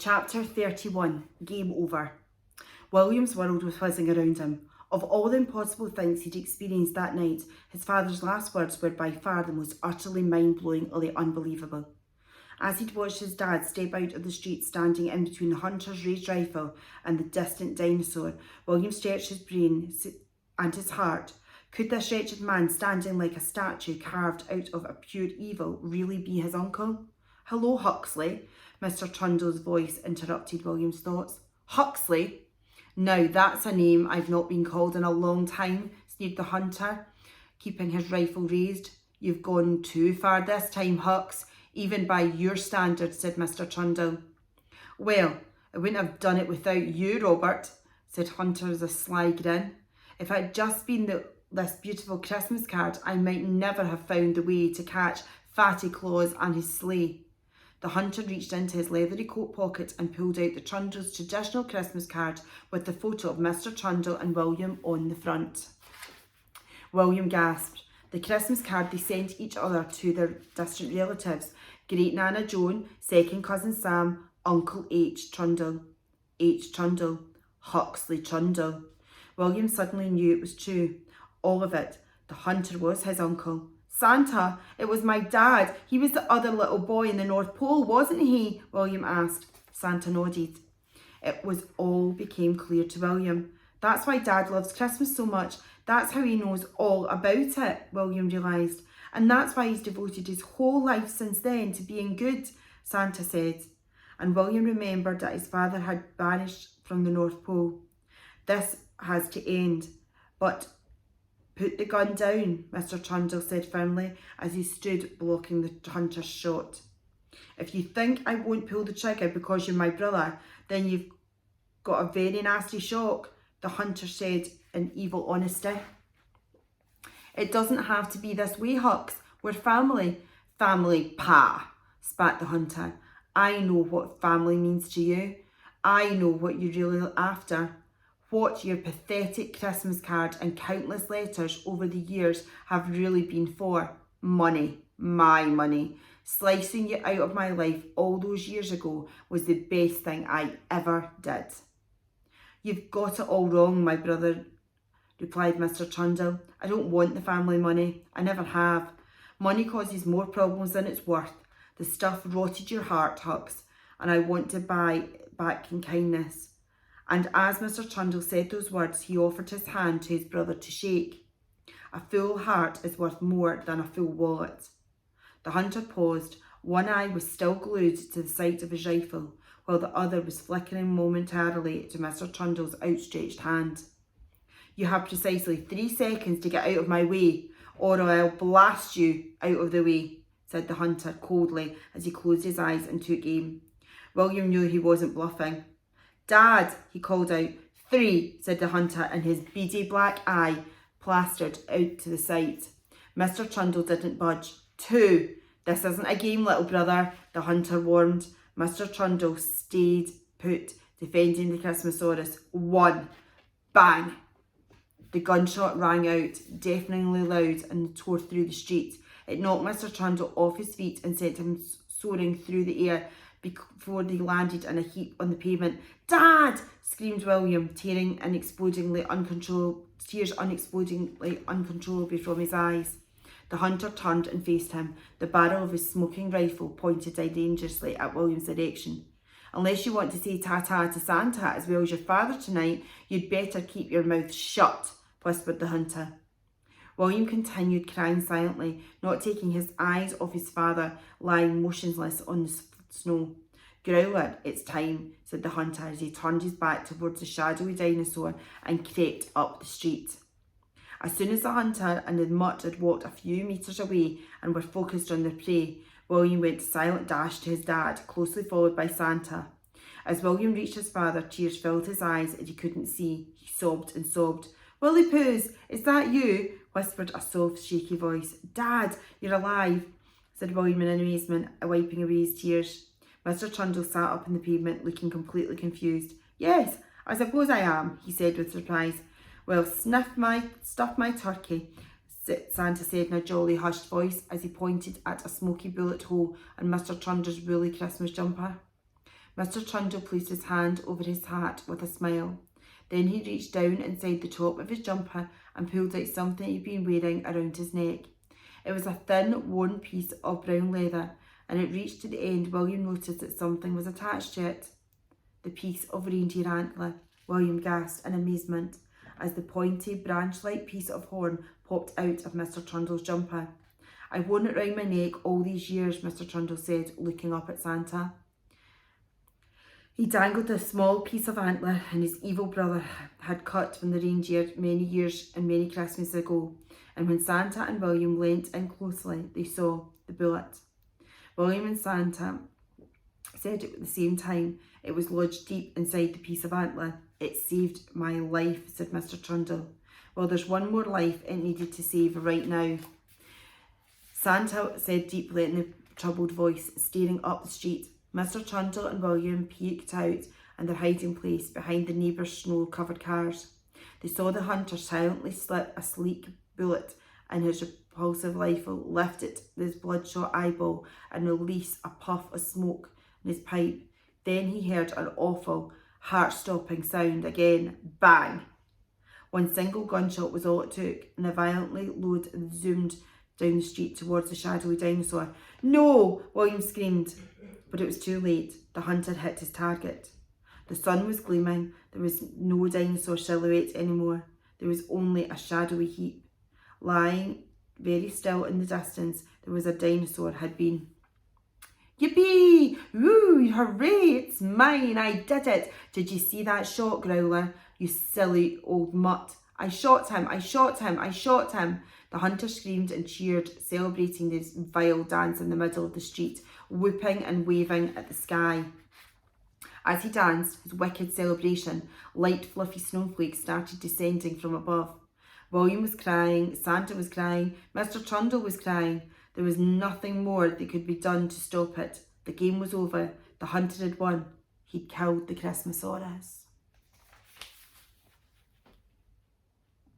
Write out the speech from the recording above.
Chapter 31, Game Over. William's world was whizzing around him. Of all the impossible things he'd experienced that night, his father's last words were by far the most utterly mind-blowingly unbelievable. As he'd watched his dad step out of the street standing in between the hunter's raised rifle and the distant dinosaur, William stretched his brain and his heart. Could this wretched man standing like a statue carved out of a pure evil really be his uncle? "Hello, Huxley," Mr. Trundle's voice interrupted William's thoughts. "Huxley? Now that's a name I've not been called in a long time," sneered the hunter, keeping his rifle raised. "You've gone too far this time, Hux, even by your standards," said Mr. Trundle. "Well, I wouldn't have done it without you, Robert," said Hunter with a sly grin. "If it had just been this beautiful Christmas card, I might never have found the way to catch Fatty Claus and his sleigh." The hunter reached into his leathery coat pocket and pulled out the Trundle's traditional Christmas card with the photo of Mr. Trundle and William on the front. William gasped. The Christmas card they sent each other to their distant relatives: Great Nana Joan, second cousin Sam, Uncle H. Trundle. H. Trundle. Huxley Trundle. William suddenly knew it was true. All of it. The hunter was his uncle. "Santa, it was my dad. He was the other little boy in the North Pole, wasn't he?" William asked. Santa nodded. It was all became clear to William. That's why Dad loves Christmas so much. That's how he knows all about it, William realised. And that's why he's devoted his whole life since then to being good, Santa said. And William remembered that his father had vanished from the North Pole. "This has to end, but put the gun down," Mr. Trundle said firmly as he stood blocking the hunter's shot. "If you think I won't pull the trigger because you're my brother, then you've got a very nasty shock," the hunter said in evil honesty. "It doesn't have to be this way, Hux. We're family." "Family, pa," spat the hunter. "I know what family means to you. I know what you're really after. What your pathetic Christmas card and countless letters over the years have really been for. Money. My money. Slicing you out of my life all those years ago was the best thing I ever did." "You've got it all wrong, my brother," replied Mr. Trundle. "I don't want the family money. I never have. Money causes more problems than it's worth. The stuff rotted your heart, Hux, and I want to buy it back in kindness." And as Mr. Trundle said those words, he offered his hand to his brother to shake. A full heart is worth more than a full wallet. The hunter paused. One eye was still glued to the sight of his rifle, while the other was flickering momentarily to Mr. Trundle's outstretched hand. "You have precisely 3 seconds to get out of my way, or I'll blast you out of the way," said the hunter coldly as he closed his eyes and took aim. William knew he wasn't bluffing. "Dad," he called out. "3, said the hunter, and his beady black eye plastered out to the side. Mr. Trundle didn't budge. 2. "This isn't a game, little brother," the hunter warned. Mr. Trundle stayed put, defending the Christmasaurus. 1. Bang! The gunshot rang out, deafeningly loud, and tore through the street. It knocked Mr. Trundle off his feet and sent him soaring through the air before they landed in a heap on the pavement. "Dad!" screamed William, tears unexplodingly uncontrollably from his eyes. The hunter turned and faced him, the barrel of his smoking rifle pointed dangerously at William's direction. "Unless you want to say ta-ta to Santa as well as your father tonight, you'd better keep your mouth shut," whispered the hunter. William continued crying silently, not taking his eyes off his father, lying motionless on the snow. "Growler, it's time," said the hunter as he turned his back towards the shadowy dinosaur and crept up the street. As soon as the hunter and the mutt had walked a few metres away and were focused on their prey, William went silent dash to his dad, closely followed by Santa. As William reached his father, tears filled his eyes and he couldn't see. He sobbed and sobbed. "Willie Poos, is that you?" whispered a soft, shaky voice. "Dad, you're alive," said William in amazement, wiping away his tears. Mr. Trundle sat up on the pavement, looking completely confused. "Yes, I suppose I am," he said with surprise. "Well, stuff my turkey," Santa said in a jolly, hushed voice as he pointed at a smoky bullet hole in Mr. Trundle's woolly Christmas jumper. Mr. Trundle placed his hand over his hat with a smile. Then he reached down inside the top of his jumper and pulled out something he'd been wearing around his neck. It was a thin, worn piece of brown leather, and it reached to the end. William noticed that something was attached to it. The piece of reindeer antler, William gasped in amazement as the pointy, branch-like piece of horn popped out of Mr. Trundle's jumper. "I've worn it round my neck all these years," Mr. Trundle said, looking up at Santa. He dangled a small piece of antler and his evil brother had cut from the reindeer many years and many Christmases ago, and when Santa and William leant in closely, they saw the bullet. William and Santa said it at the same time. It was lodged deep inside the piece of antler. "It saved my life," said Mr. Trundle. "Well, there's one more life it needed to save right now," Santa said deeply in a troubled voice, staring up the street. Mr. Trundle and William peeked out in their hiding place behind the neighbours' snow-covered cars. They saw the hunter silently slip a sleek bullet in his repulsive rifle, lift it with his bloodshot eyeball, and release a puff of smoke in his pipe. Then he heard an awful, heart-stopping sound again. Bang! One single gunshot was all it took, and a violently load zoomed down the street towards the shadowy dinosaur. "No!" William screamed. But it was too late. The hunter had hit his target. The sun was gleaming. There was no dinosaur silhouette anymore. There was only a shadowy heap. Lying very still in the distance, there was a dinosaur had been. "Yippee! Woo! Hooray! It's mine! I did it! Did you see that shot, Growler? You silly old mutt! I shot him! I shot him! I shot him!" The hunter screamed and cheered, celebrating this vile dance in the middle of the street, whooping and waving at the sky. As he danced his wicked celebration, light fluffy snowflakes started descending from above. William was crying, Santa was crying, Mr. Trundle was crying. There was nothing more that could be done to stop it. The game was over. The hunter had won. He'd killed the Christmasaurus.